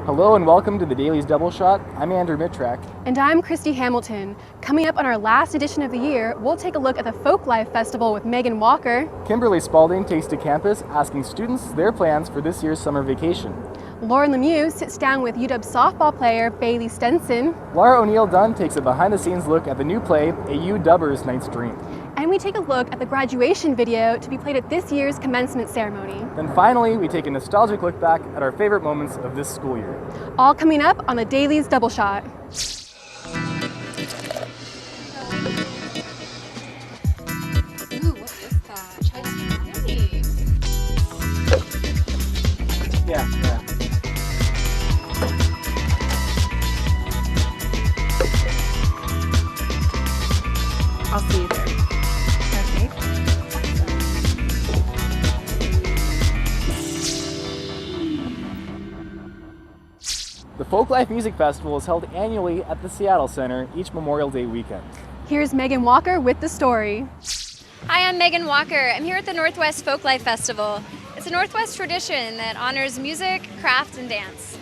Hello and welcome to the Daily's Double Shot. I'm Andrew Mittrack. And I'm Christy Hamilton. Coming up on our last edition of the year, we'll take a look at the Folklife Festival with Megan Walker. Kimberly Spalding takes to campus asking students their plans for this year's summer vacation. Lauren Lemieux sits down with UW softball player Bailey Stenson. Laura O'Neill-Dunn takes a behind-the-scenes look at the new play, A UW's Night's Dream. And we take a look at the graduation video to be played at this year's commencement ceremony. Then finally, we take a nostalgic look back at our favorite moments of this school year. All coming up on the Daily's Double Shot. Ooh, what is that? Chinese. Yeah. I'll see you there. Okay. The Folklife Music Festival is held annually at the Seattle Center each Memorial Day weekend. Here's Megan Walker with the story. Hi, I'm Megan Walker. I'm here at the Northwest Folklife Festival. It's a Northwest tradition that honors music, craft, and dance.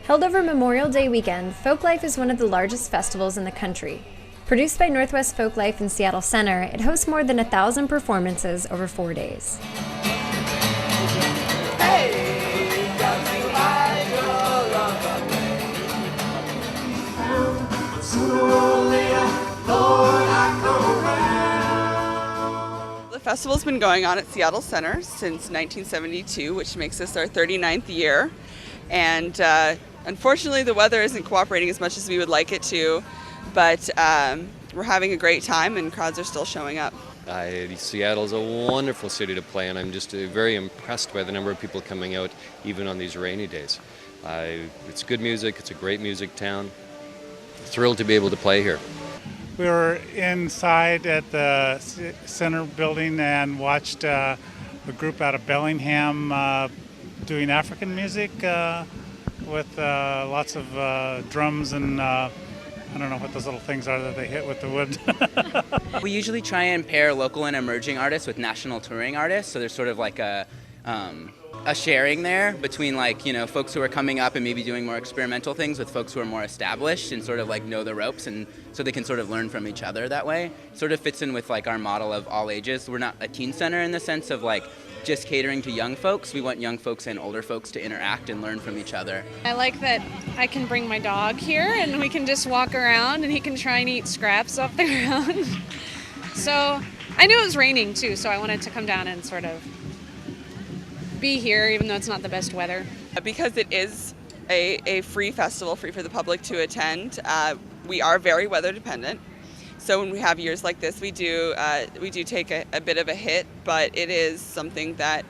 Held over Memorial Day weekend, Folklife is one of the largest festivals in the country. Produced by Northwest Folklife and Seattle Center, it hosts more than 1,000 performances over 4 days. The festival's been going on at Seattle Center since 1972, which makes this our 39th year. And unfortunately, the weather isn't cooperating as much as we would like it to, but we're having a great time and crowds are still showing up. Seattle's a wonderful city to play, and I'm just very impressed by the number of people coming out even on these rainy days. It's good music, it's a great music town. Thrilled to be able to play here. We were inside at the center building and watched a group out of Bellingham doing African music with lots of drums and I don't know what those little things are that they hit with the wood. We usually try and pair local and emerging artists with national touring artists, so there's sort of like a sharing there between folks who are coming up and maybe doing more experimental things with folks who are more established and sort of know the ropes, and so they can sort of learn from each other that way. Sort of fits in with our model of all ages. We're not a teen center in the sense of just catering to young folks. We want young folks and older folks to interact and learn from each other. I like that I can bring my dog here and we can just walk around and he can try and eat scraps off the ground. So I knew it was raining too, so I wanted to come down and sort of be here even though it's not the best weather. Because it is a free festival, free for the public to attend, we are very weather dependent. So when we have years like this, we do take a bit of a hit, but it is something that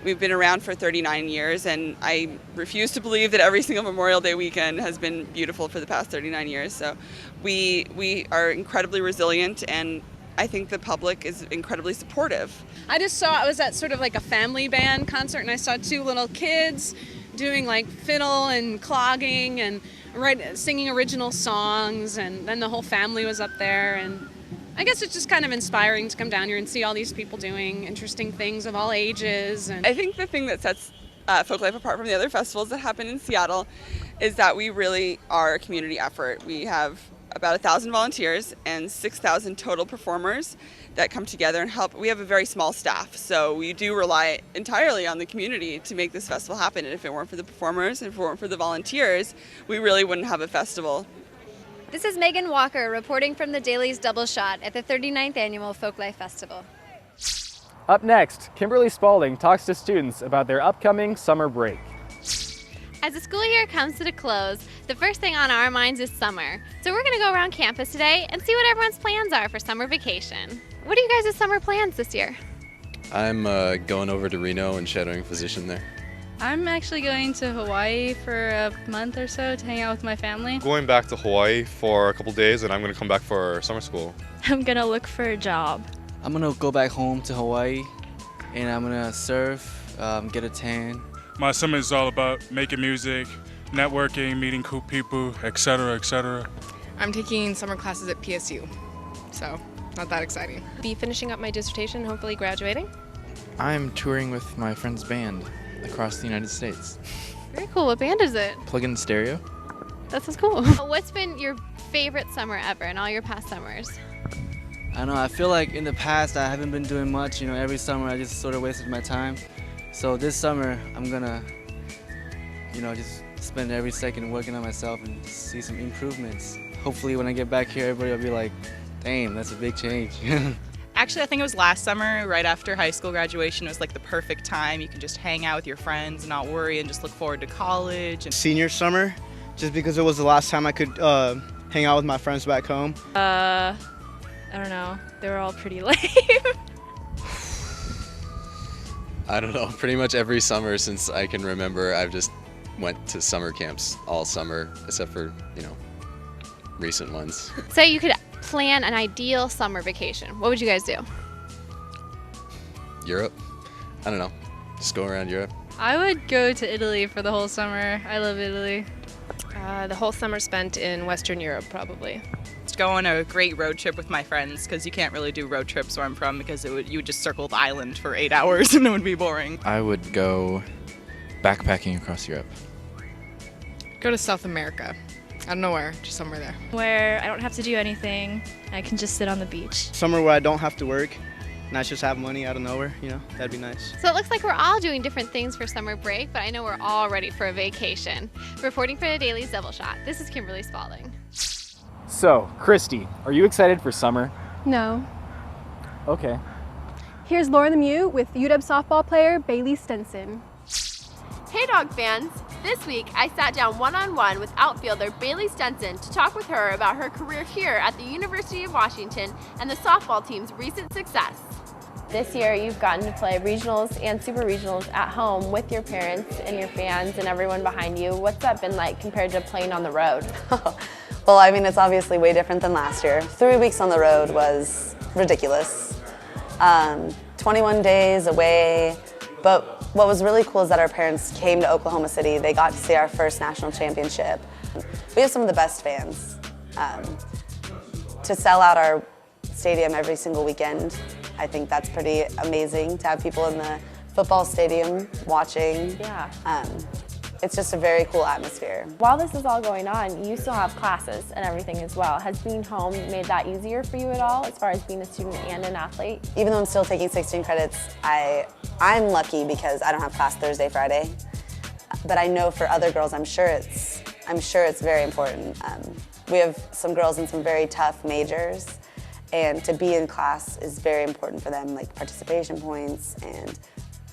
we've been around for 39 years, and I refuse to believe that every single Memorial Day weekend has been beautiful for the past 39 years. So we are incredibly resilient, and I think the public is incredibly supportive. I was at sort of a family band concert and I saw two little kids doing fiddle and clogging and singing original songs, and then the whole family was up there, and I guess it's just kind of inspiring to come down here and see all these people doing interesting things of all ages. And I think the thing that sets Folklife apart from the other festivals that happen in Seattle is that we really are a community effort. We have about 1,000 volunteers and 6,000 total performers that come together and help. We have a very small staff, so we do rely entirely on the community to make this festival happen. And if it weren't for the performers and if it weren't for the volunteers, we really wouldn't have a festival. This is Megan Walker reporting from the Daily's Double Shot at the 39th Annual Folklife Festival. Up next, Kimberly Spalding talks to students about their upcoming summer break. As the school year comes to a close, the first thing on our minds is summer. So we're going to go around campus today and see what everyone's plans are for summer vacation. What are you guys' summer plans this year? I'm going over to Reno and shadowing physician there. I'm actually going to Hawaii for a month or so to hang out with my family. Going back to Hawaii for a couple days, and I'm going to come back for summer school. I'm going to look for a job. I'm going to go back home to Hawaii, and I'm going to surf, get a tan. My summer is all about making music, networking, meeting cool people, etc., etc. I'm taking summer classes at PSU, so not that exciting. Be finishing up my dissertation, hopefully graduating. I'm touring with my friend's band across the United States. Very cool. What band is it? Plug-in stereo. That sounds cool. What's been your favorite summer ever in all your past summers? I don't know, I feel like in the past I haven't been doing much. Every summer I just sort of wasted my time. So this summer I'm gonna, just spend every second working on myself and see some improvements. Hopefully when I get back here, everybody will be like, damn, that's a big change. Actually, I think it was last summer, right after high school graduation. It was like the perfect time. You can just hang out with your friends and not worry and just look forward to college. And senior summer, just because it was the last time I could hang out with my friends back home. I don't know. They were all pretty lame. I don't know, pretty much every summer since I can remember, I've just went to summer camps all summer, except for, recent ones. Say you could plan an ideal summer vacation. What would you guys do? Europe? I don't know, just go around Europe. I would go to Italy for the whole summer. I love Italy. The whole summer spent in Western Europe, probably. just go on a great road trip with my friends, because you can't really do road trips where I'm from, because you would just circle the island for 8 hours and it would be boring. I would go backpacking across Europe. Go to South America. I don't know where, just somewhere there. Where I don't have to do anything. I can just sit on the beach. Somewhere where I don't have to work and I just have money out of nowhere, that'd be nice. So it looks like we're all doing different things for summer break, but I know we're all ready for a vacation. Reporting for the Daily's Double Shot, this is Kimberly Spalding. So, Christy, are you excited for summer? No. Okay. Here's Laura Lemieux with UW softball player Bailey Stenson. Hey Dog fans! This week I sat down one-on-one with outfielder Bailey Stenson to talk with her about her career here at the University of Washington and the softball team's recent success. This year you've gotten to play regionals and super regionals at home with your parents and your fans and everyone behind you. What's that been like compared to playing on the road? Well, I mean, it's obviously way different than last year. 3 weeks on the road was ridiculous. 21 days away, but what was really cool is that our parents came to Oklahoma City. They got to see our first national championship. We have some of the best fans. To sell out our stadium every single weekend, I think that's pretty amazing to have people in the football stadium watching. Yeah. It's just a very cool atmosphere. While this is all going on, you still have classes and everything as well. Has being home made that easier for you at all as far as being a student and an athlete? Even though I'm still taking 16 credits, I'm lucky because I don't have class Thursday, Friday. But I know for other girls, I'm sure it's very important. We have some girls in some very tough majors, and to be in class is very important for them, like participation points and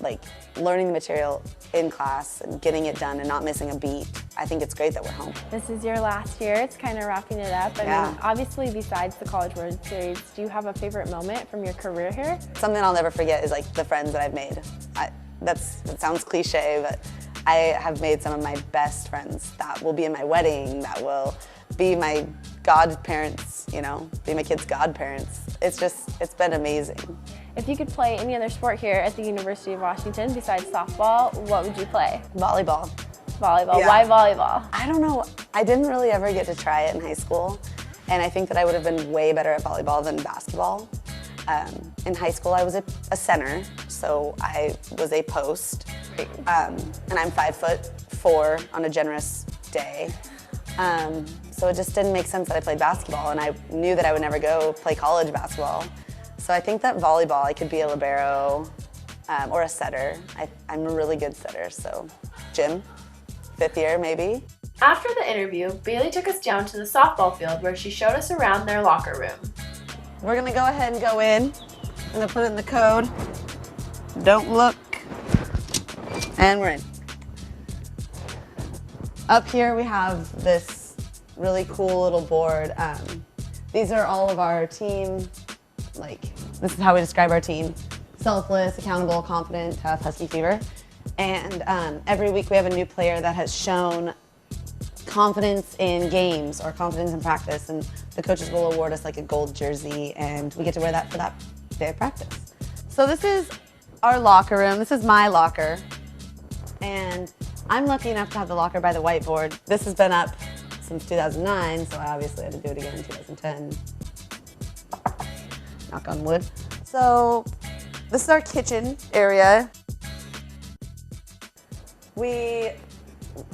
like learning the material in class and getting it done and not missing a beat. I think it's great that we're home. This is your last year. It's kind of wrapping it up. I mean, obviously besides the College World Series, do you have a favorite moment from your career here? Something I'll never forget is like the friends that I've made. That sounds cliche, but I have made some of my best friends that will be in my wedding, that will be my godparents, be my kids' godparents. It's been amazing. If you could play any other sport here at the University of Washington besides softball, what would you play? Volleyball. Volleyball. Yeah. Why volleyball? I don't know. I didn't really ever get to try it in high school, and I think that I would have been way better at volleyball than basketball. In high school, I was a center, so I was a post, and I'm 5'4" on a generous day. So it just didn't make sense that I played basketball, and I knew that I would never go play college basketball. So I think that volleyball, I could be a libero or a setter. I'm a really good setter, so gym, 5th year maybe. After the interview, Bailey took us down to the softball field where she showed us around their locker room. We're gonna go ahead and go in. I'm gonna put it in the code. Don't look. And we're in. Up here we have this really cool little board. These are all of our team, this is how we describe our team. Selfless, accountable, confident, tough, Husky fever. And every week we have a new player that has shown confidence in games or confidence in practice, and the coaches will award us like a gold jersey, and we get to wear that for that day of practice. So this is our locker room. This is my locker. And I'm lucky enough to have the locker by the whiteboard. This has been up since 2009, so I obviously had to do it again in 2010. Knock on wood. So this is our kitchen area. We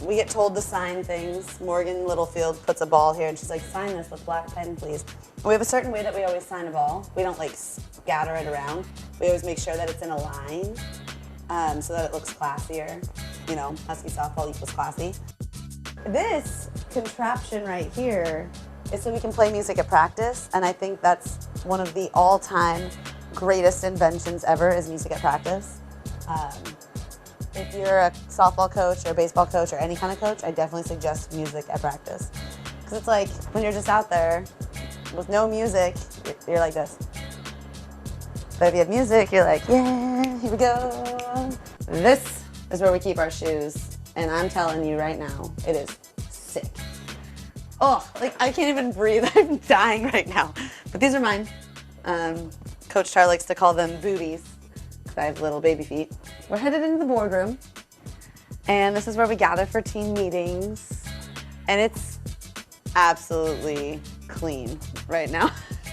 we get told to sign things. Morgan Littlefield puts a ball here and she's like, sign this with black pen, please. And we have a certain way that we always sign a ball. We don't like scatter it around. We always make sure that it's in a line so that it looks classier. You know, Husky softball equals classy. This contraption right here is so we can play music at practice, and I think that's one of the all-time greatest inventions ever is music at practice. If you're a softball coach or a baseball coach or any kind of coach, I definitely suggest music at practice. Because it's like when you're just out there with no music, you're like this. But if you have music, you're like, yeah, here we go. This is where we keep our shoes. And I'm telling you right now, it is sick. Oh, like I can't even breathe. I'm dying right now. But these are mine. Coach Char likes to call them booties because I have little baby feet. We're headed into the boardroom. And this is where we gather for team meetings. And it's absolutely clean right now.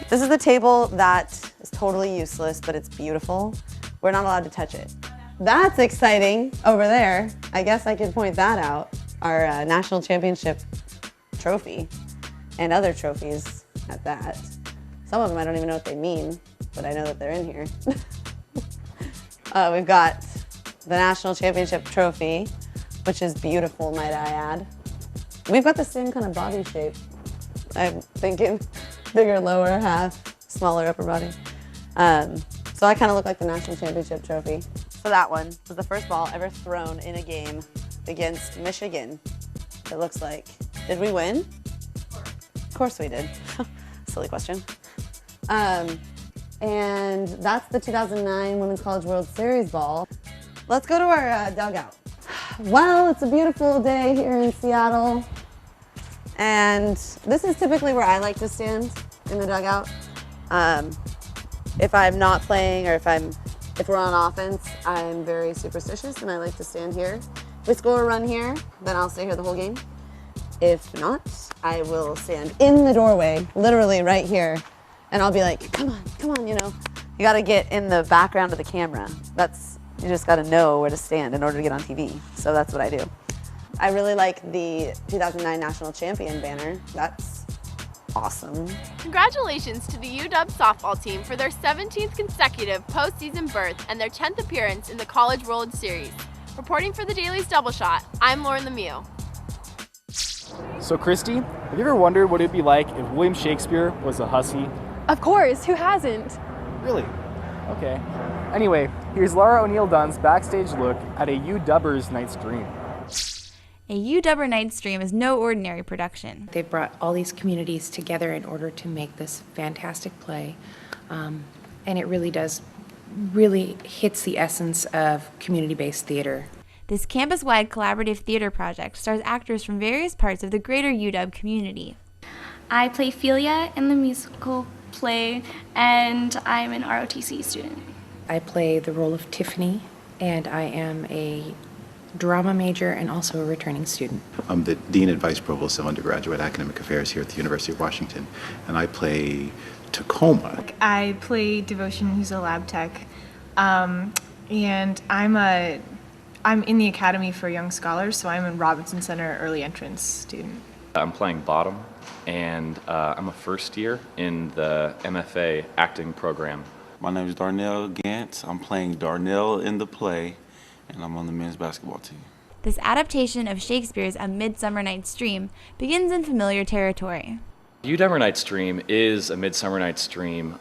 This is the table that is totally useless, but it's beautiful. We're not allowed to touch it. That's exciting over there. I guess I could point that out. Our national championship trophy and other trophies at that. Some of them I don't even know what they mean, but I know that they're in here. We've got the national championship trophy, which is beautiful, might I add. We've got the same kind of body shape. I'm thinking bigger lower half, smaller upper body. So I kind of look like the national championship trophy. So that one was the first ball ever thrown in a game against Michigan. It looks like. Did we win? Of course we did. Silly question. And that's the 2009 Women's College World Series ball. Let's go to our dugout. Well, it's a beautiful day here in Seattle. And this is typically where I like to stand in the dugout. If I'm not playing or if we're on offense, I'm very superstitious and I like to stand here. If we score a run here, then I'll stay here the whole game. If not, I will stand in the doorway, literally right here, and I'll be like, come on, you know. You gotta get in the background of the camera. You just gotta know where to stand in order to get on TV. So that's what I do. I really like the 2009 National Champion banner. That's awesome. Congratulations to the UW softball team for their 17th consecutive postseason berth and their 10th appearance in the College World Series. Reporting for the Daily's Double Shot, I'm Lauren Lemieux. So Christy, have you ever wondered what it'd be like if William Shakespeare was a Husky? Of course, who hasn't? Really? Okay. Anyway, here's Laura O'Neill Dunn's backstage look at a UW's Night's Dream. A UW Night's Dream is no ordinary production. They've brought all these communities together in order to make this fantastic play, and it really hits the essence of community-based theater. This campus-wide collaborative theater project stars actors from various parts of the greater UW community. I play Philia in the musical play, and I'm an ROTC student. I play the role of Tiffany, and I am a drama major and also a returning student. I'm the Dean and Vice Provost of Undergraduate Academic Affairs here at the University of Washington, and I play Tacoma. I play Devotion, who's a lab tech, and I'm in the Academy for Young Scholars, so I'm a Robinson Center early entrance student. I'm playing Bottom, and I'm a first year in the MFA acting program. My name is Darnell Gantz. I'm playing Darnell in the play, and I'm on the men's basketball team. This adaptation of Shakespeare's A Midsummer Night's Dream begins in familiar territory. UW Night's Dream is a Midsummer Night's Dream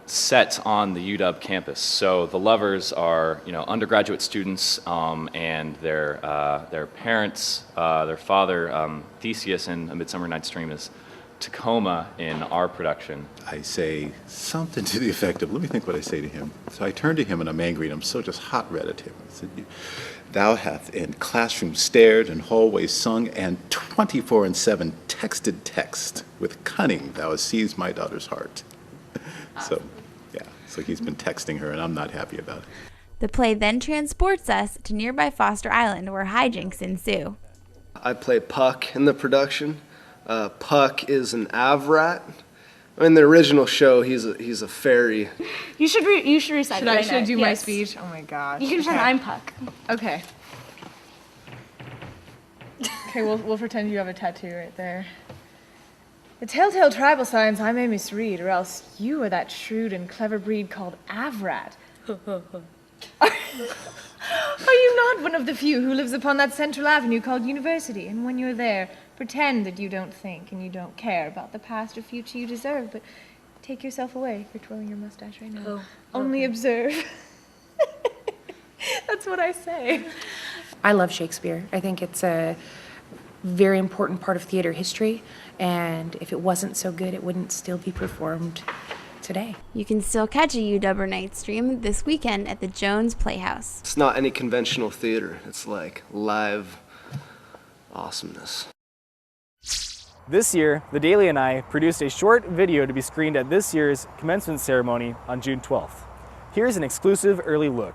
set on the UW campus. So the lovers are, undergraduate students and their parents. Their father, Theseus, in A Midsummer Night's Dream is Tacoma in our production. I say something to the effect of, let me think what I say to him. So I turn to him and I'm angry and I'm so just hot red at him. I said, thou hath in classrooms stared and hallways sung and 24/7 texted text. With cunning thou hast seized my daughter's heart. So he's been texting her and I'm not happy about it. The play then transports us to nearby Foster Island where hijinks ensue. I play Puck in the production. Puck is an avrat. In the original show, he's a fairy. You should recite it. Should I do my speech? Oh my gosh. You can pretend I'm Puck. Okay. Okay, we'll pretend you have a tattoo right there. The telltale tribal signs I may misread, or else you are that shrewd and clever breed called Avrat. Are you not one of the few who lives upon that central avenue called University? And when you're there, pretend that you don't think and you don't care about the past or future you deserve, but take yourself away. You're twirling your mustache right now. Oh, Only observe. That's what I say. I love Shakespeare. I think it's a very important part of theater history, and if it wasn't so good, it wouldn't still be performed today. You can still catch a UW night stream this weekend at the Jones Playhouse. It's not any conventional theater. It's like live awesomeness. This year, the Daily and I produced a short video to be screened at this year's commencement ceremony on June 12th. Here's an exclusive early look.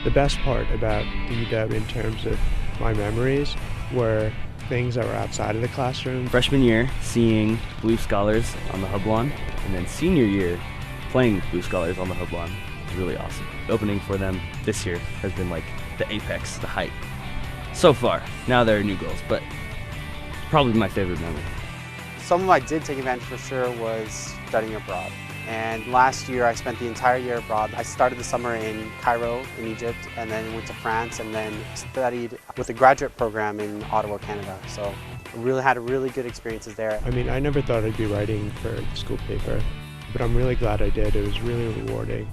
The best part about the UW in terms of my memories were things that were outside of the classroom. Freshman year, seeing Blue Scholars on the hub lawn, and then senior year, playing Blue Scholars on the hub lawn was really awesome. The opening for them this year has been like the apex, the height. So far, now there are new goals, but probably my favorite memory. Something I did take advantage for sure was studying abroad. And last year I spent the entire year abroad. I started the summer in Cairo in Egypt, and then went to France, and then studied with a graduate program in Ottawa, Canada. So I really had really good experiences there. I mean, I never thought I'd be writing for the school paper, but I'm really glad I did. It was really rewarding.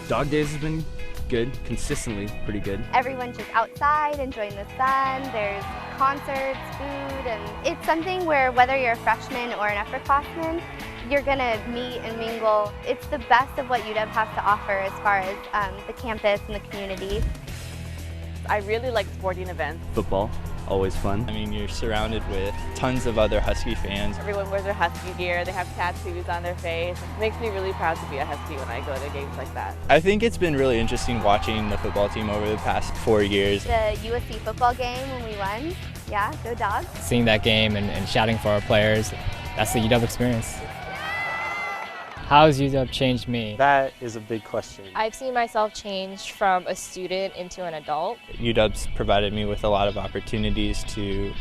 Dog Days has been good, consistently pretty good. Everyone's just outside enjoying the sun. There's concerts, food, and it's something where whether you're a freshman or an upperclassman, you're gonna meet and mingle. It's the best of what UW has to offer as far as the campus and the community. I really like sporting events. Football, always fun. I mean, you're surrounded with tons of other Husky fans. Everyone wears their Husky gear, they have tattoos on their face. It makes me really proud to be a Husky when I go to games like that. I think it's been really interesting watching the football team over the past 4 years. The USC football game when we won, yeah, go Dogs. Seeing that game and shouting for our players, that's the UW experience. How has UW changed me? That is a big question. I've seen myself change from a student into an adult. UW's provided me with a lot of opportunities to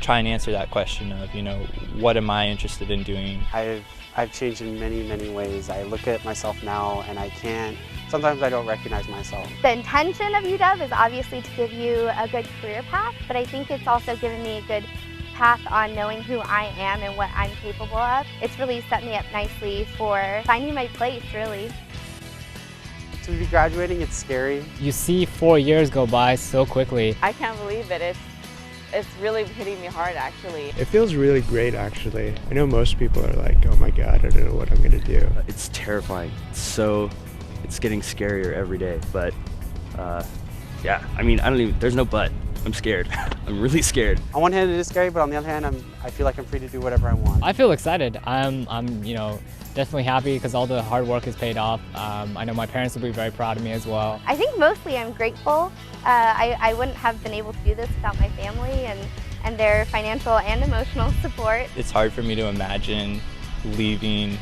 try and answer that question of, you know, what am I interested in doing? I've changed in many, many ways. I look at myself now and sometimes I don't recognize myself. The intention of UW is obviously to give you a good career path, but I think it's also given me a good path on knowing who I am and what I'm capable of. It's really set me up nicely for finding my place, really. To be graduating, it's scary. You see 4 years go by so quickly. I can't believe it. It's really hitting me hard, actually. It feels really great, actually. I know most people are like, oh my God, I don't know what I'm gonna do. It's terrifying. It's getting scarier every day, but yeah, I mean, there's no but. I'm scared. I'm really scared. On one hand, it is scary, but on the other hand, I feel like I'm free to do whatever I want. I feel excited. I'm definitely happy because all the hard work has paid off. I know my parents will be very proud of me as well. I think mostly I'm grateful. I wouldn't have been able to do this without my family and their financial and emotional support. It's hard for me to imagine leaving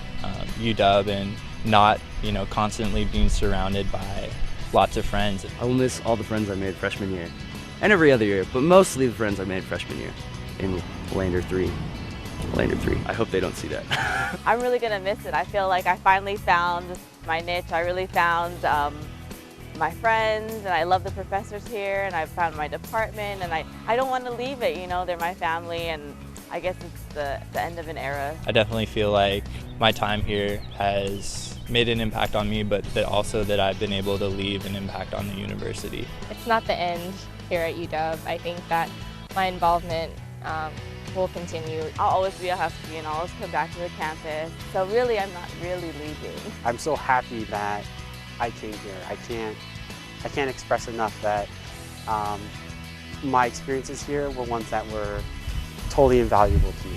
UW and not, constantly being surrounded by lots of friends. I will miss all the friends I made freshman year. And every other year, but mostly the friends I made freshman year in Lander 3. I hope they don't see that. I'm really gonna miss it. I feel like I finally found my niche. I really found my friends, and I love the professors here, and I found my department, and I don't want to leave it. They're my family, and I guess it's the end of an era. I definitely feel like my time here has made an impact on me, but that I've been able to leave an impact on the university. It's not the end here at UW. I think that my involvement will continue. I'll always be a Husky and I'll always come back to the campus. So really, I'm not really leaving. I'm so happy that I came here. I can't express enough that my experiences here were ones that were totally invaluable to me.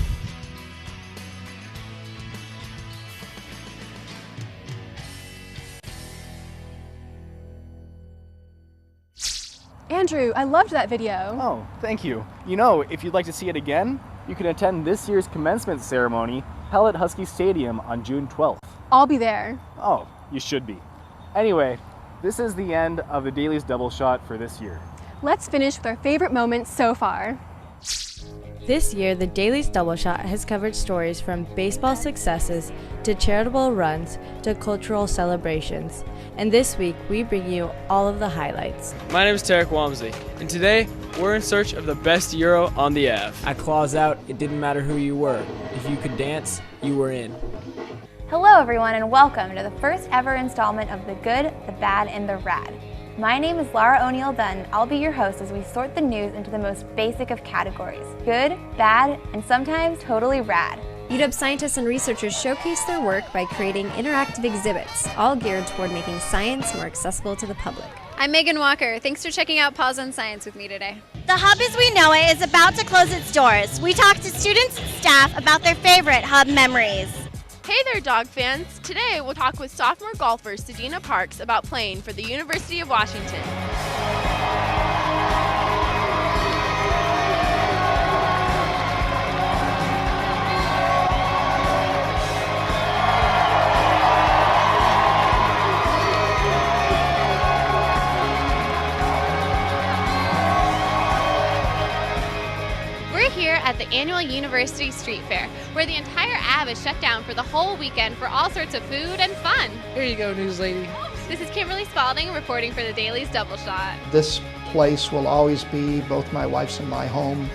Andrew, I loved that video. Oh, thank you. If you'd like to see it again, you can attend this year's commencement ceremony held at Husky Stadium on June 12th. I'll be there. Oh, you should be. Anyway, this is the end of the Daily's Double Shot for this year. Let's finish with our favorite moments so far. This year, the Daily's Double Shot has covered stories from baseball successes to charitable runs to cultural celebrations. And this week, we bring you all of the highlights. My name is Tarek Walmsley, and today we're in search of the best Euro on the Ave. At Claws Out, it didn't matter who you were. If you could dance, you were in. Hello everyone, and welcome to the first ever installment of The Good, the Bad, and the Rad. My name is Lara O'Neill Dunn. I'll be your host as we sort the news into the most basic of categories: good, bad, and sometimes totally rad. UW scientists and researchers showcase their work by creating interactive exhibits, all geared toward making science more accessible to the public. I'm Megan Walker. Thanks for checking out Pause on Science with me today. The Hub as we know it is about to close its doors. We talk to students and staff about their favorite Hub memories. Hey there, dog fans! Today we'll talk with sophomore golfer Sedina Parks about playing for the University of Washington. We're here at the annual University Street Fair, where the entire Ave is shut down for the whole weekend for all sorts of food and fun. Here you go, news lady. This is Kimberly Spalding reporting for the Daily's Double Shot. This place will always be both my wife's and my home,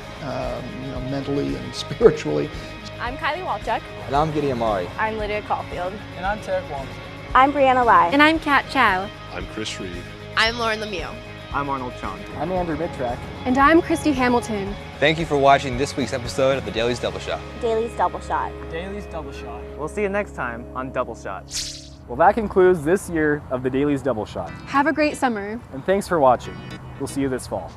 mentally and spiritually. I'm Kylie Walchuk. And I'm Gideon Amari. I'm Lydia Caulfield. And I'm Tarek Walmsley. I'm Brianna Lai. And I'm Kat Chow. I'm Chris Reed. I'm Lauren Lemieux. I'm Arnold Chong. I'm Andrew Mittrak. And I'm Christy Hamilton. Thank you for watching this week's episode of the Daily's Double Shot. Daily's Double Shot. Daily's Double Shot. We'll see you next time on Double Shot. Well, that concludes this year of the Daily's Double Shot. Have a great summer. And thanks for watching. We'll see you this fall.